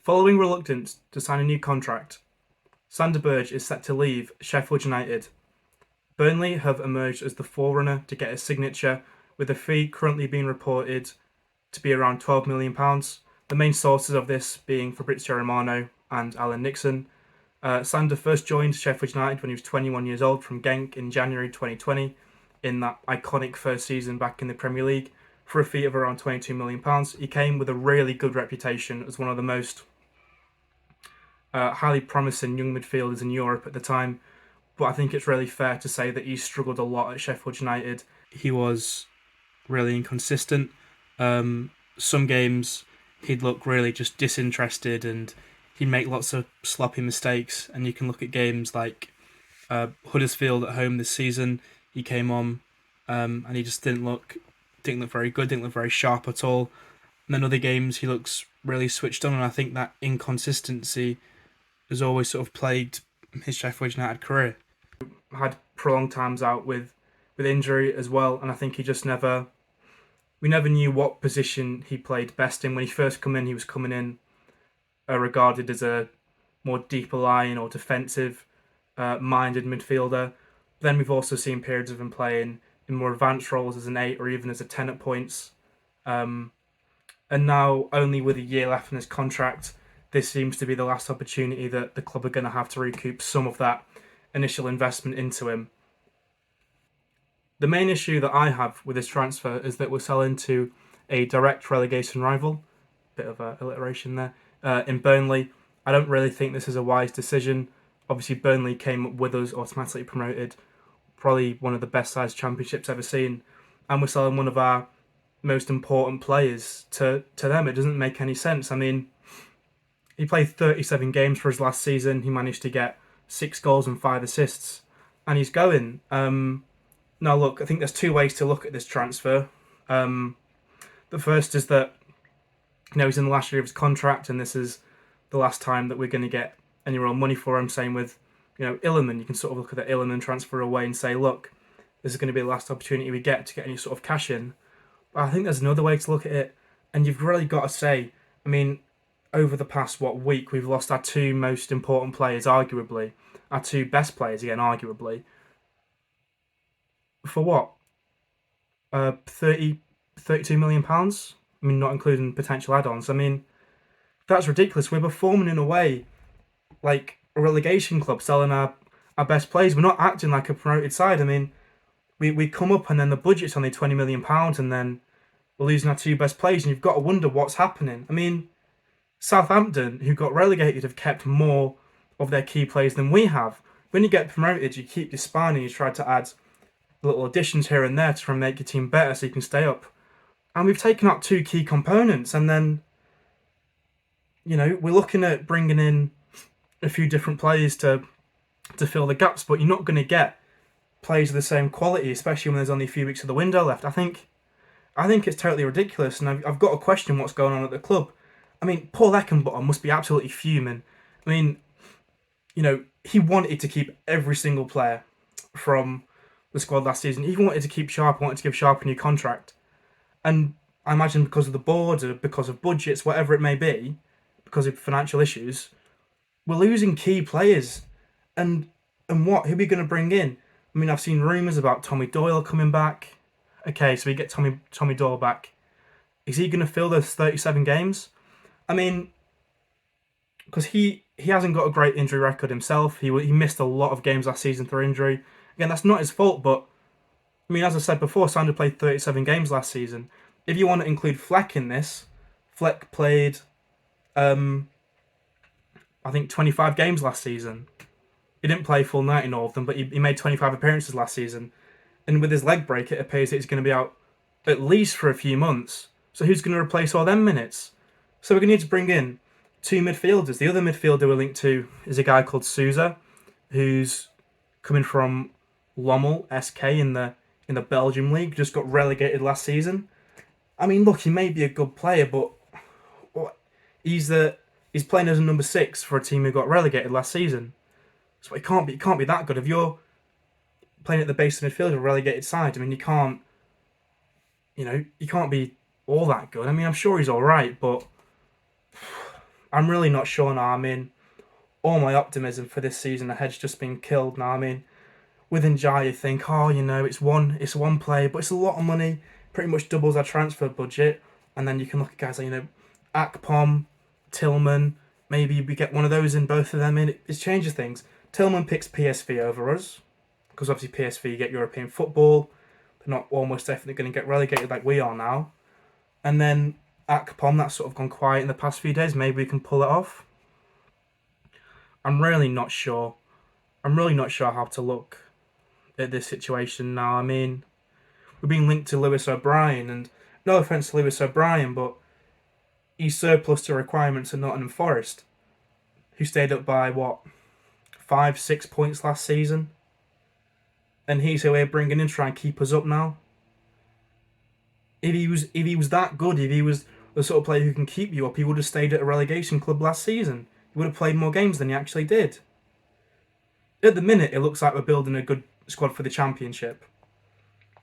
Following reluctance to sign a new contract, Sander Berge is set to leave Sheffield United. Burnley have emerged as the forerunner to get a signature, with a fee currently being reported to be around £12 million. The main sources of this being Fabrizio Romano and Alan Nixon. Sander first joined Sheffield United when he was 21 years old from Genk in January 2020 in that iconic first season back in the Premier League for a fee of around £22 million. He came with a really good reputation as one of the most highly promising young midfielders in Europe at the time, but I think it's really fair to say that he struggled a lot at Sheffield United. He was really inconsistent. Some games he'd look really just disinterested and he'd make lots of sloppy mistakes. And you can look at games like Huddersfield at home this season. He came on and he just didn't look very good, didn't look very sharp at all. And then other games he looks really switched on, and I think that inconsistency has always sort of plagued his Sheffield United career. Had prolonged times out with injury as well, and I think we never knew what position he played best in. When he first come in, he was coming in regarded as a more deeper line or defensive minded midfielder. Then we've also seen periods of him playing in more advanced roles as an 8 or even as a 10 at points. And now, only with a year left in his contract, this seems to be the last opportunity that the club are going to have to recoup some of that initial investment into him. The main issue that I have with this transfer is that we're selling to a direct relegation rival, bit of alliteration there, in Burnley. I don't really think this is a wise decision. Obviously, Burnley came up with us, automatically promoted, probably one of the best sized championships ever seen, and we're selling one of our most important players to them. It doesn't make any sense. I mean, he played 37 games for his last season. He managed to get 6 goals and 5 assists, and he's going. Now, look, I think there's two ways to look at this transfer. The first is that he's in the last year of his contract, and this is the last time that we're going to get any real money for him. Same with Illiman. You can sort of look at the Illiman transfer away and say, look, this is going to be the last opportunity we get to get any sort of cash in. But I think there's another way to look at it, and you've really got to say, I mean, over the past week, we've lost our 2 most important players, arguably, our 2 best players, again, arguably. For what? 32 million pounds? I mean, not including potential add-ons. I mean, that's ridiculous. We're performing in a way like a relegation club, selling our best players. We're not acting like a promoted side. I mean, we come up and then the budget's only £20 million, and then we're losing our 2 best players, and you've got to wonder what's happening. I mean, Southampton, who got relegated, have kept more of their key players than we have. When you get promoted, you keep your spine and you try to add little additions here and there to try and make your team better so you can stay up. And we've taken out 2 key components, and then, we're looking at bringing in a few different players to fill the gaps, but you're not going to get players of the same quality, especially when there's only a few weeks of the window left. I think it's totally ridiculous, and I've got to question what's going on at the club. I mean, Paul Eckenbottom must be absolutely fuming. I mean, he wanted to keep every single player from the squad last season. He wanted to keep Sharp, wanted to give Sharp a new contract. And I imagine because of the board or because of budgets, whatever it may be, because of financial issues, we're losing key players. And what? Who are we going to bring in? I mean, I've seen rumours about Tommy Doyle coming back. Okay, so we get Tommy Doyle back. Is he going to fill those 37 games? I mean, because he hasn't got a great injury record himself. He missed a lot of games last season through injury. Again, that's not his fault, but I mean, as I said before, Sander played 37 games last season. If you want to include Fleck in this, Fleck played, I think, 25 games last season. He didn't play full 90 in all of them, but he made 25 appearances last season. And with his leg break, it appears that he's going to be out at least for a few months. So who's going to replace all them minutes? So we're going to need to bring in 2 midfielders. The other midfielder we're linked to is a guy called Souza, who's coming from Lommel SK in the Belgium league, just got relegated last season. I mean, look, he may be a good player, but he's playing as a number 6 for a team who got relegated last season. So it can't be that good. If you're playing at the base of midfield of a relegated side, I mean, you can't be all that good. I mean, I'm sure he's all right, but I'm really not sure now. I mean, all my optimism for this season ahead's just been killed now. I mean, with Njai, you think, oh, it's one play, but it's a lot of money. Pretty much doubles our transfer budget, and then you can look at guys like Akpom, Tillman. Maybe we get one of those in, both of them in. It changes things. Tillman picks PSV over us because obviously PSV get European football. They're not almost definitely going to get relegated like we are now. And then Akpom, that's sort of gone quiet in the past few days. Maybe we can pull it off. I'm really not sure. I'm really not sure how to look at this situation now. I mean, we're being linked to Lewis O'Brien, and no offence to Lewis O'Brien, but he's surplus to requirements at Nottingham Forest, who stayed up by, 5-6 points last season? And he's who we're bringing in to try and keep us up now. If he was that good, if he was the sort of player who can keep you up, he would have stayed at a relegation club last season. He would have played more games than he actually did. At the minute, it looks like we're building a good squad for the Championship,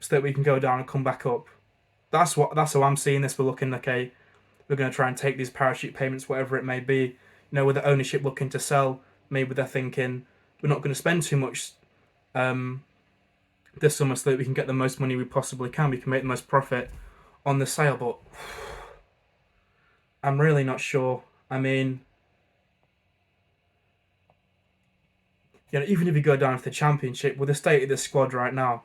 so that we can go down and come back up. That's how I'm seeing this. We're looking, okay, we're going to try and take these parachute payments, whatever it may be. With the ownership looking to sell, maybe they're thinking we're not going to spend too much this summer so that we can get the most money we possibly can. We can make the most profit on the sale, but I'm really not sure. I mean, even if you go down to the Championship, with the state of the squad right now,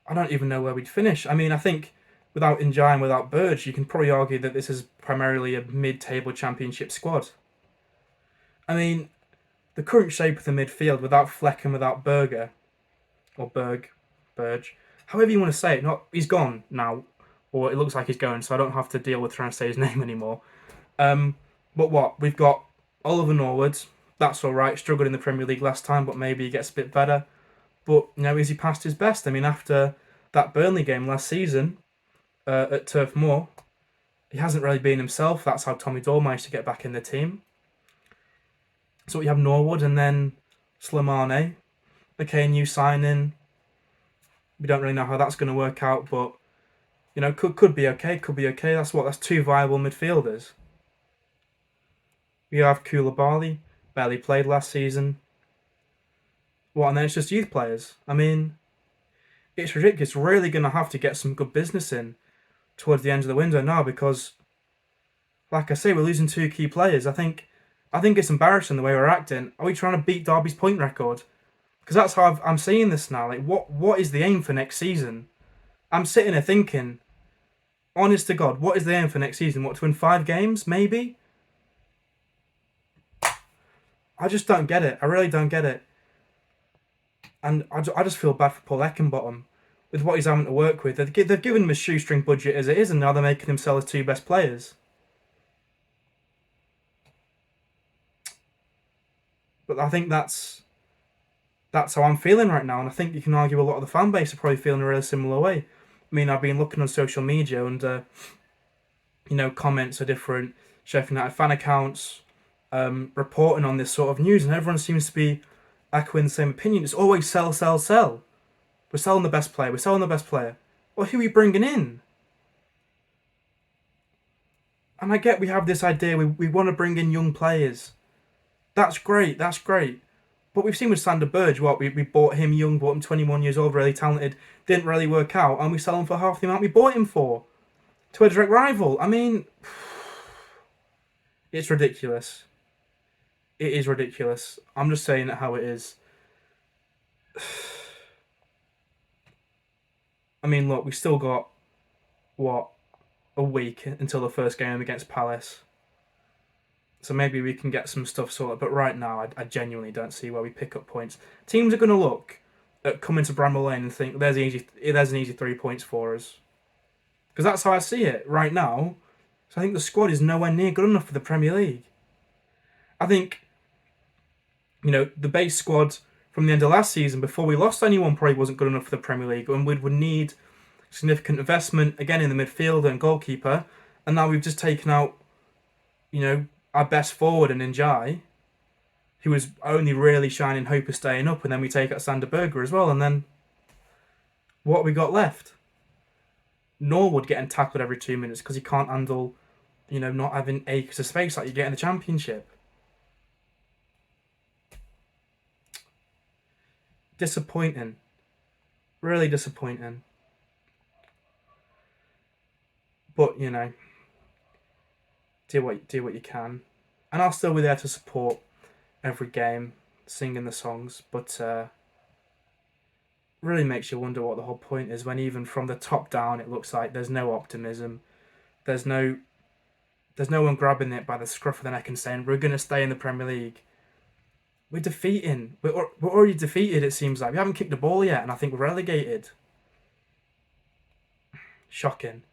I don't even know where we'd finish. I mean, I think without Njai and without Berge, you can probably argue that this is primarily a mid-table Championship squad. I mean, the current shape of the midfield without Fleck and without Berge, or Berge, however you want to say it, he's gone now, or it looks like he's going, so I don't have to deal with trying to say his name anymore. But we've got Oliver Norwood. That's all right. Struggled in the Premier League last time, but maybe he gets a bit better. But is he past his best? I mean, after that Burnley game last season at Turf Moor, he hasn't really been himself. That's how Tommy Doyle managed to get back in the team. So we have Norwood and then Slimane. Okay, new signing. We don't really know how that's going to work out, but could be okay. Could be okay. That's two viable midfielders. We have Koulibaly, barely played last season. And then it's just youth players. I mean, it's ridiculous. We're really going to have to get some good business in towards the end of the window now because, like I say, we're losing two key players. I think it's embarrassing the way we're acting. Are we trying to beat Derby's point record? Because that's how I'm seeing this now. Like, what is the aim for next season? I'm sitting here thinking, honest to God, what is the aim for next season? To win 5 games, maybe? I just don't get it. I really don't get it. And I just feel bad for Paul Eckenbottom with what he's having to work with. They've given him a shoestring budget as it is, and now they're making him sell his 2 best players. But I think that's how I'm feeling right now, and I think you can argue a lot of the fan base are probably feeling a really similar way. I mean, I've been looking on social media and, comments are different. Sheff United fan accounts reporting on this sort of news, and everyone seems to be echoing the same opinion. It's always sell, sell, sell. We're selling the best player. We're selling the best player. Well, who are we bringing in? And I get we have this idea. We want to bring in young players. That's great. That's great. But we've seen with Sander Berge, we bought him young, bought him 21 years old, really talented, didn't really work out, and we sell him for half the amount we bought him for to a direct rival. I mean, it's ridiculous. It is ridiculous. I'm just saying it how it is. I mean, look, we still got, a week until the first game against Palace. So maybe we can get some stuff sorted. But right now, I genuinely don't see where we pick up points. Teams are going to look at coming to Bramall Lane and think, there's an easy 3 points for us. Because that's how I see it right now. So I think the squad is nowhere near good enough for the Premier League. I think, the base squad from the end of last season, before we lost anyone, probably wasn't good enough for the Premier League. And we would need significant investment, again, in the midfield and goalkeeper. And now we've just taken out, our best forward in Njai, who was only really shining hope of staying up. And then we take out Sander Berge as well. And then what have we got left? Norwood getting tackled every 2 minutes because he can't handle not having acres of space like you get in the Championship. Disappointing. Really disappointing. But, do what you can. And I'll still be there to support every game, singing the songs, but really makes you wonder what the whole point is when even from the top down it looks like there's no optimism. There's no there's no one grabbing it by the scruff of the neck and saying we're going to stay in the Premier League. We're defeating. We're already defeated. It seems like we haven't kicked the ball yet, and I think we're relegated. Shocking.